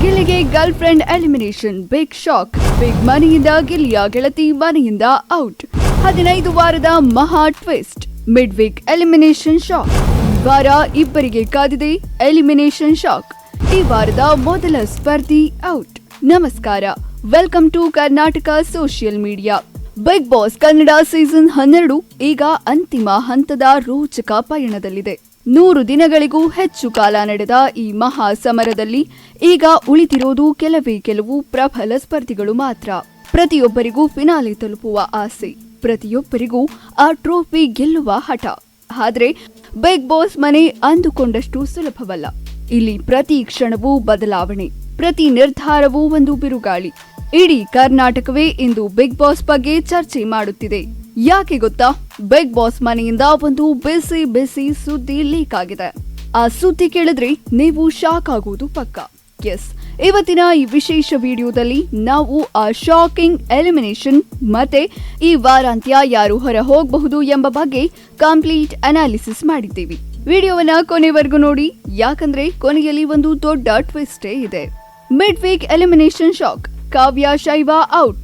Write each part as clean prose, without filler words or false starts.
ಗಿಲ್ಲಿಗೆ girl friend elimination, big shock. Big ಮನೆಯಿಂದ ಗಿಲ್ಲಿಯ ಗೆಳತಿ ಮನೆಯಿಂದ ಔಟ್. 15 ವಾರದ ಮಹಾ twist. Mid week elimination shock. ವಾರ ಇಬ್ಬರಿಗೆ ಕಾದಿದೆ ಎಲಿಮಿನೇಷನ್ ಶಾಕ್. ಈ ವಾರದ ಮೊದಲ ಸ್ಪರ್ಧಿ ಔಟ್. ನಮಸ್ಕಾರ, welcome to Karnataka social media. Bigg Boss Kannada season 12 ಈಗ ಅಂತಿಮ ಹಂತದ ರೋಚಕ ಪಯಣದಲ್ಲಿದೆ. 100 ದಿನಗಳಿಗೂ ಹೆಚ್ಚು ಕಾಲ ನಡೆದ ಈ ಮಹಾ ಸಮರದಲ್ಲಿ ಈಗ ಉಳಿದಿರೋದು ಕೆಲವು ಪ್ರಬಲ ಸ್ಪರ್ಧಿಗಳು ಮಾತ್ರ. ಪ್ರತಿಯೊಬ್ಬರಿಗೂ ಫಿನಾಲೆ ತಲುಪುವ ಆಸೆ, ಪ್ರತಿಯೊಬ್ಬರಿಗೂ ಆ ಟ್ರೋಫಿ ಗೆಲ್ಲುವ ಹಠ. ಆದ್ರೆ ಬಿಗ್ ಬಾಸ್ ಮನೆ ಅಂದುಕೊಂಡಷ್ಟು ಸುಲಭವಲ್ಲ. ಇಲ್ಲಿ ಪ್ರತಿ ಕ್ಷಣವೂ ಬದಲಾವಣೆ, ಪ್ರತಿ ನಿರ್ಧಾರವೂ ಒಂದು ಬಿರುಗಾಳಿ. ಇಡೀ ಕರ್ನಾಟಕವೇ ಇಂದು ಬಿಗ್ ಬಾಸ್ ಬಗ್ಗೆ ಚರ್ಚೆ ಮಾಡುತ್ತಿದೆ. ಯಾಕೆ ಗೊತ್ತಾ? ಬಿಗ್ ಬಾಸ್ ಮನೆಯಿಂದ ಒಂದು ಬಿಸಿ ಸುದ್ದಿ ಲೀಕ್ ಆಗಿದೆ. ಆ ಸುದ್ದಿ ಕೇಳಿದ್ರೆ ನೀವು ಶಾಕ್ ಆಗೋದು ಪಕ್ಕ. ಎಸ್, ಇವತ್ತಿನ ಈ ವಿಶೇಷ ವಿಡಿಯೋದಲ್ಲಿ ನಾವು ಆ ಶಾಕಿಂಗ್ ಎಲಿಮಿನೇಷನ್ ಮತ್ತೆ ಈ ವಾರಾಂತ್ಯ ಯಾರು ಹೊರ ಹೋಗಬಹುದು ಎಂಬ ಬಗ್ಗೆ ಕಂಪ್ಲೀಟ್ ಅನಾಲಿಸಿಸ್ ಮಾಡಿದ್ದೀವಿ. ವಿಡಿಯೋವನ್ನ ಕೊನೆವರೆಗೂ ನೋಡಿ, ಯಾಕಂದ್ರೆ ಕೊನೆಯಲ್ಲಿ ಒಂದು ದೊಡ್ಡ ಟ್ವಿಸ್ಟೇ ಇದೆ. Mid week elimination shock. Kavya Shaiva out.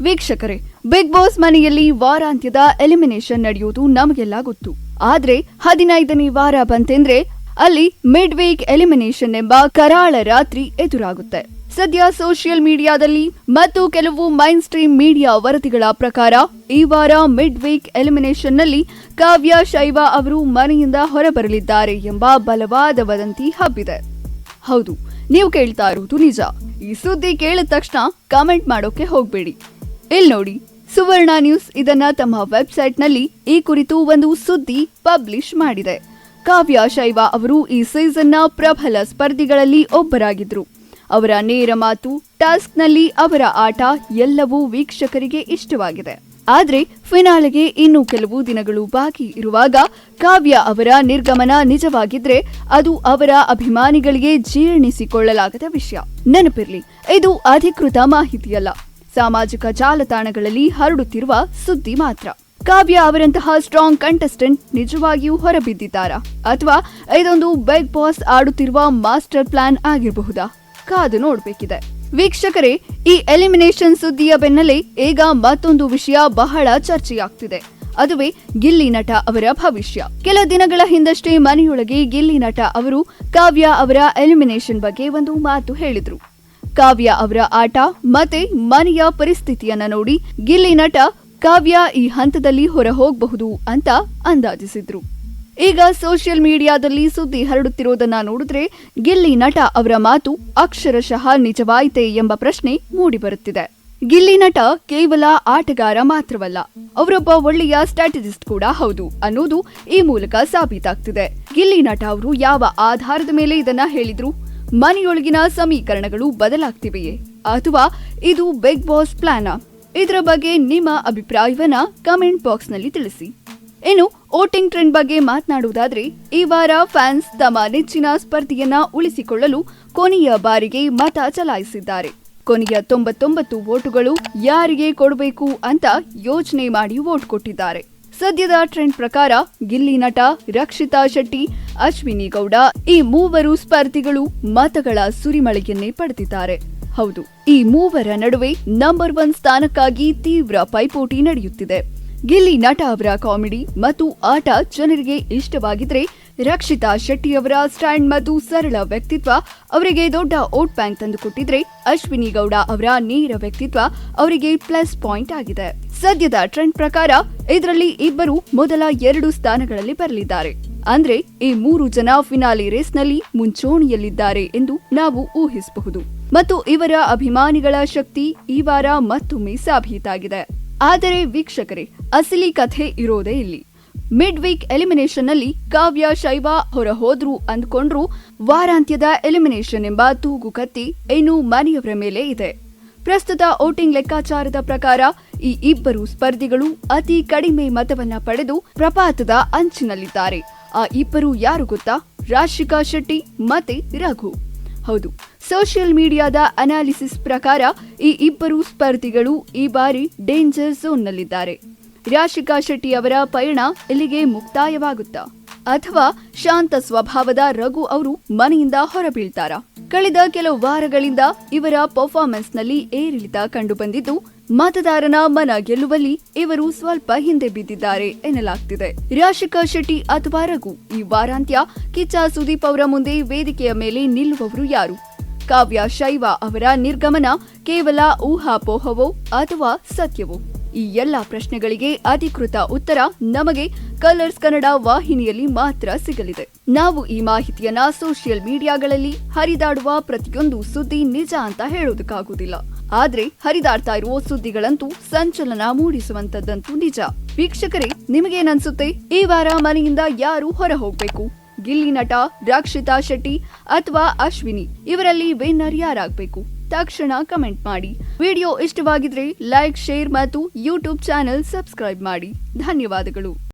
ವೀಕ್ಷಕರೇ, ಬಿಗ್ ಬಾಸ್ ಮನೆಯಲ್ಲಿ ವಾರಾಂತ್ಯದ ಎಲಿಮಿನೇಷನ್ ನಡೆಯುವುದು ನಮಗೆಲ್ಲ ಗೊತ್ತು. ಆದ್ರೆ 15ನೇ ವಾರ ಬಂತೆಂದ್ರೆ ಅಲ್ಲಿ ಮಿಡ್ ವೀಕ್ ಎಲಿಮಿನೇಷನ್ ಎಂಬ ಕರಾಳ ರಾತ್ರಿ ಎದುರಾಗುತ್ತೆ. ಸದ್ಯ ಸೋಷಿಯಲ್ ಮೀಡಿಯಾದಲ್ಲಿ ಮತ್ತು ಕೆಲವು ಮೈನ್ ಸ್ಟ್ರೀಮ್ ಮೀಡಿಯಾ ವರದಿಗಳ ಪ್ರಕಾರ ಈ ವಾರ ಮಿಡ್ ವೀಕ್ ಎಲಿಮಿನೇಷನ್ ನಲ್ಲಿ ಕಾವ್ಯ ಶೈವ ಅವರು ಮನೆಯಿಂದ ಹೊರಬರಲಿದ್ದಾರೆ ಎಂಬ ಬಲವಾದ ವದಂತಿ ಹಬ್ಬಿದೆ. ಹೌದು, ನೀವು ಕೇಳ್ತಾ ಇರುವುದು ನಿಜ. ಈ ಸುದ್ದಿ ಕೇಳಿದ ತಕ್ಷಣ ಕಾಮೆಂಟ್ ಮಾಡೋಕೆ ಹೋಗ್ಬೇಡಿ. ಇಲ್ಲಿ ನೋಡಿ, ಸುವರ್ಣ ನ್ಯೂಸ್ ಇದನ್ನ ತಮ್ಮ ವೆಬ್ಸೈಟ್ ನಲ್ಲಿ ಈ ಕುರಿತು ಒಂದು ಸುದ್ದಿ ಪಬ್ಲಿಷ್ ಮಾಡಿದೆ. ಕಾವ್ಯ ಶೈವ ಅವರು ಈ ಸೀಸನ್ನ ಪ್ರಬಲ ಸ್ಪರ್ಧಿಗಳಲ್ಲಿ ಒಬ್ಬರಾಗಿದ್ರು. ಅವರ ನೇರ ಮಾತು, ಟಾಸ್ಕ್ ನಲ್ಲಿ ಅವರ ಆಟ ಎಲ್ಲವೂ ವೀಕ್ಷಕರಿಗೆ ಇಷ್ಟವಾಗಿದೆ. ಆದ್ರೆ ಫಿನಾಲೆಗೆ ಇನ್ನು ಕೆಲವು ದಿನಗಳು ಬಾಕಿ ಇರುವಾಗ ಕಾವ್ಯ ಅವರ ನಿರ್ಗಮನ ನಿಜವಾಗಿದ್ರೆ ಅದು ಅವರ ಅಭಿಮಾನಿಗಳಿಗೆ ಜೀರ್ಣಿಸಿಕೊಳ್ಳಲಾಗದ ವಿಷಯ. ನೆನಪಿರ್ಲಿ, ಇದು ಅಧಿಕೃತ ಮಾಹಿತಿಯಲ್ಲ, ಸಾಮಾಜಿಕ ಜಾಲತಾಣಗಳಲ್ಲಿ ಹರಡುತ್ತಿರುವ ಸುದ್ದಿ ಮಾತ್ರ. ಕಾವ್ಯ ಅವರಂತಹ ಸ್ಟ್ರಾಂಗ್ ಕಂಟೆಸ್ಟೆಂಟ್ ನಿಜವಾಗಿಯೂ ಹೊರಬಿದ್ದಿದ್ದಾರಾ, ಅಥವಾ ಇದೊಂದು ಬಿಗ್ ಬಾಸ್ ಆಡುತ್ತಿರುವ ಮಾಸ್ಟರ್ ಪ್ಲಾನ್ ಆಗಿರಬಹುದಾ? ಕಾದು ನೋಡ್ಬೇಕಿದೆ. ವೀಕ್ಷಕರೇ, ಈ ಎಲಿಮಿನೇಷನ್ ಸುದ್ದಿಯ ಬೆನ್ನಲ್ಲೇ ಈಗ ಮತ್ತೊಂದು ವಿಷಯ ಬಹಳ ಚರ್ಚೆಯಾಗ್ತಿದೆ. ಅದುವೇ ಗಿಲ್ಲಿ ನಟ ಅವರ ಭವಿಷ್ಯ. ಕೆಲ ದಿನಗಳ ಹಿಂದಷ್ಟೇ ಮನೆಯೊಳಗೆ ಗಿಲ್ಲಿ ನಟ ಅವರು ಕಾವ್ಯ ಅವರ ಎಲಿಮಿನೇಷನ್ ಬಗ್ಗೆ ಒಂದು ಮಾತು ಹೇಳಿದ್ರು. ಕಾವ್ಯ ಅವರ ಆಟ ಮತ್ತೆ ಮನೆಯ ಪರಿಸ್ಥಿತಿಯನ್ನ ನೋಡಿ ಗಿಲ್ಲಿ ನಟ ಕಾವ್ಯ ಈ ಹಂತದಲ್ಲಿ ಹೊರ ಹೋಗಬಹುದು ಅಂತ ಅಂದಾಜಿಸಿದ್ರು. ಈಗ ಸೋಷಿಯಲ್ ಮೀಡಿಯಾದಲ್ಲಿ ಸುದ್ದಿ ಹರಡುತ್ತಿರೋದನ್ನ ನೋಡಿದ್ರೆ ಗಿಲ್ಲಿ ನಟ ಅವರ ಮಾತು ಅಕ್ಷರಶಃ ನಿಜವಾಯಿತೆ ಎಂಬ ಪ್ರಶ್ನೆ ಮೂಡಿಬರುತ್ತಿದೆ. ಗಿಲ್ಲಿ ನಟ ಕೇವಲ ಆಟಗಾರ ಮಾತ್ರವಲ್ಲ, ಅವರೊಬ್ಬ ಒಳ್ಳೆಯ ಸ್ಟ್ರಾಟಜಿಸ್ಟ್ ಕೂಡ ಹೌದು ಅನ್ನೋದು ಈ ಮೂಲಕ ಸಾಬೀತಾಗ್ತಿದೆ. ಗಿಲ್ಲಿ ನಟ ಅವರು ಯಾವ ಆಧಾರದ ಮೇಲೆ ಇದನ್ನ ಹೇಳಿದ್ರು? ಮನೆಯೊಳಗಿನ ಸಮೀಕರಣಗಳು ಬದಲಾಗ್ತಿವೆಯೇ, ಅಥವಾ ಇದು ಬಿಗ್ ಬಾಸ್ ಪ್ಲಾನಾ? ಇದರ ಬಗ್ಗೆ ನಿಮ್ಮ ಅಭಿಪ್ರಾಯವನ್ನ ಕಮೆಂಟ್ ಬಾಕ್ಸ್ ನಲ್ಲಿ ತಿಳಿಸಿ. ಇನ್ನು ವೋಟಿಂಗ್ ಟ್ರೆಂಡ್ ಬಗ್ಗೆ ಮಾತನಾಡುವುದಾದ್ರೆ, ಈ ವಾರ ಫ್ಯಾನ್ಸ್ ತಮ್ಮ ನೆಚ್ಚಿನ ಸ್ಪರ್ಧಿಯನ್ನ ಉಳಿಸಿಕೊಳ್ಳಲು ಕೊನೆಯ ಬಾರಿಗೆ ಮತ ಚಲಾಯಿಸಿದ್ದಾರೆ. ಕೊನೆಯ 99 ವೋಟುಗಳು ಯಾರಿಗೆ ಕೊಡಬೇಕು ಅಂತ ಯೋಚನೆ ಮಾಡಿ ವೋಟ್ ಕೊಟ್ಟಿದ್ದಾರೆ. ಸದ್ಯದ ಟ್ರೆಂಡ್ ಪ್ರಕಾರ ಗಿಲ್ಲಿ ನಟ, ರಕ್ಷಿತಾ ಶೆಟ್ಟಿ, ಅಶ್ವಿನಿ ಗೌಡ ಈ ಮೂವರು ಸ್ಪರ್ಧಿಗಳು ಮತಗಳ ಸುರಿಮಳೆಯನ್ನೇ ಪಡೆದಿದ್ದಾರೆ. ಹೌದು, ಈ ಮೂವರ ನಡುವೆ ನಂಬರ್ 1 ಸ್ಥಾನಕ್ಕಾಗಿ ತೀವ್ರ ಪೈಪೋಟಿ ನಡೆಯುತ್ತಿದೆ. ಗಿಲ್ಲಿ ನಟ ಅವರ ಕಾಮಿಡಿ ಮತ್ತು ಆಟ ಜನರಿಗೆ ಇಷ್ಟವಾಗಿದ್ರೆ, ರಕ್ಷಿತಾ ಶೆಟ್ಟಿ ಅವರ ಸ್ಟ್ಯಾಂಡ್ ಮತ್ತು ಸರಳ ವ್ಯಕ್ತಿತ್ವ ಅವರಿಗೆ ದೊಡ್ಡ ವೋಟ್ ಬ್ಯಾಂಕ್ ತಂದುಕೊಟ್ಟಿದ್ರೆ, ಅಶ್ವಿನಿ ಗೌಡ ಅವರ ನೇರ ವ್ಯಕ್ತಿತ್ವ ಅವರಿಗೆ ಪ್ಲಸ್ ಪಾಯಿಂಟ್ ಆಗಿದೆ. ಸದ್ಯದ ಟ್ರೆಂಡ್ ಪ್ರಕಾರ ಇದರಲ್ಲಿ ಇಬ್ಬರು ಮೊದಲ 2 ಸ್ಥಾನಗಳಲ್ಲಿ ಬರಲಿದ್ದಾರೆ. ಅಂದ್ರೆ ಈ 3 ಜನ ಫಿನಾಲೆ ರೇಸ್ನಲ್ಲಿ ಮುಂಚೂಣಿಯಲ್ಲಿದ್ದಾರೆ ಎಂದು ನಾವು ಊಹಿಸಬಹುದು. ಮತ್ತು ಇವರ ಅಭಿಮಾನಿಗಳ ಶಕ್ತಿ ಈ ವಾರ ಮತ್ತೊಮ್ಮೆ ಸಾಬೀತಾಗಿದೆ. ಆದರೆ ವೀಕ್ಷಕರೇ, ಅಸಲಿ ಕಥೆ ಇರೋದೇ ಇಲ್ಲಿ. ಮಿಡ್ ವೀಕ್ ಎಲಿಮಿನೇಷನ್ ನಲ್ಲಿ ಕಾವ್ಯ ಶೈವ ಹೊರ ಹೋದ್ರು ಅಂದ್ಕೊಂಡ್ರು, ವಾರಾಂತ್ಯದ ಎಲಿಮಿನೇಷನ್ ಎಂಬ ತೂಗು ಕತ್ತಿ ಇನ್ನು ಮನೆಯವರ ಮೇಲೆ ಇದೆ. ಪ್ರಸ್ತುತ ವೋಟಿಂಗ್ ಲೆಕ್ಕಾಚಾರದ ಪ್ರಕಾರ ಈ ಇಬ್ಬರು ಸ್ಪರ್ಧಿಗಳು ಅತಿ ಕಡಿಮೆ ಮತವನ್ನ ಪಡೆದು ಪ್ರಪಾತದ ಅಂಚಿನಲ್ಲಿದ್ದಾರೆ. ಆ ಇಬ್ಬರು ಯಾರು ಗೊತ್ತಾ? ರಾಶಿಕಾ ಶೆಟ್ಟಿ ಮತ್ತೆ ರಘು. ಹೌದು, ಸೋಷಿಯಲ್ ಮೀಡಿಯಾದ ಅನಾಲಿಸಿಸ್ ಪ್ರಕಾರ ಈ ಇಬ್ಬರು ಸ್ಪರ್ಧಿಗಳು ಈ ಬಾರಿ ಡೇಂಜರ್ ಝೋನ್ನಲ್ಲಿದ್ದಾರೆ. ರಾಶಿಕಾ ಶೆಟ್ಟಿ ಅವರ ಪಯಣ ಇಲ್ಲಿಗೆ ಮುಕ್ತಾಯವಾಗುತ್ತಾ, ಅಥವಾ ಶಾಂತ ಸ್ವಭಾವದ ರಘು ಅವರು ಮನೆಯಿಂದ ಹೊರಬೀಳ್ತಾರಾ? ಕಳೆದ ಕೆಲವು ವಾರಗಳಿಂದ ಇವರ ಪರ್ಫಾರ್ಮೆನ್ಸ್ ನಲ್ಲಿ ಏರಿಳಿತ ಕಂಡುಬಂದಿದ್ದು ಮತದಾರನ ಮನ ಗೆಲ್ಲುವಲ್ಲಿ ಇವರು ಸ್ವಲ್ಪ ಹಿಂದೆ ಬಿದ್ದಿದ್ದಾರೆ ಎನ್ನಲಾಗ್ತಿದೆ. ರಾಶಿಕಾ ಶೆಟ್ಟಿ ಅಥವಾ ರಘು ಈ ವಾರಾಂತ್ಯ ಕಿಚ್ಚ ಸುದೀಪ್ ಅವರ ಮುಂದೆ ವೇದಿಕೆಯ ಮೇಲೆ ನಿಲ್ಲುವವರು ಯಾರು? ಕಾವ್ಯ ಶೈವ ಅವರ ನಿರ್ಗಮನ ಕೇವಲ ಊಹಾಪೋಹವೋ ಅಥವಾ ಸತ್ಯವೋ? ಈ ಎಲ್ಲಾ ಪ್ರಶ್ನೆಗಳಿಗೆ ಅಧಿಕೃತ ಉತ್ತರ ನಮಗೆ ಕಲರ್ಸ್ ಕನ್ನಡ ವಾಹಿನಿಯಲ್ಲಿ ಮಾತ್ರ ಸಿಗಲಿದೆ. ನಾವು ಈ ಮಾಹಿತಿಯನ್ನ ಸೋಷಿಯಲ್ ಮೀಡಿಯಾಗಳಲ್ಲಿ ಹರಿದಾಡುವ ಪ್ರತಿಯೊಂದು ಸುದ್ದಿ ನಿಜ ಅಂತ ಹೇಳೋದಕ್ಕಾಗುವುದಿಲ್ಲ. ಆದ್ರೆ ಹರಿದಾಡ್ತಾ ಇರುವ ಸುದ್ದಿಗಳಂತೂ ಸಂಚಲನ ಮೂಡಿಸುವಂತದ್ದಂತೂ ನಿಜ. ವೀಕ್ಷಕರೇ, ನಿಮಗೇನನ್ಸುತ್ತೆ? ಈ ವಾರ ಮನೆಯಿಂದ ಯಾರು ಹೊರ ಹೋಗ್ಬೇಕು? ಗಿಲ್ಲಿ ನಟ, ರಕ್ಷಿತಾ ಶೆಟ್ಟಿ ಅಥವಾ ಅಶ್ವಿನಿ? ಇವರಲ್ಲಿ ವಿನ್ನರ್ ಯಾರಾಗಬೇಕು? ತಕ್ಷಣ ಕಮೆಂಟ್ ಮಾಡಿ. ವಿಡಿಯೋ ಇಷ್ಟವಾಗಿದ್ರೆ ಲೈಕ್, ಶೇರ್ ಮತ್ತು ಯೂಟ್ಯೂಬ್ ಚಾನೆಲ್ ಸಬ್ಸ್ಕ್ರೈಬ್ ಮಾಡಿ. ಧನ್ಯವಾದಗಳು.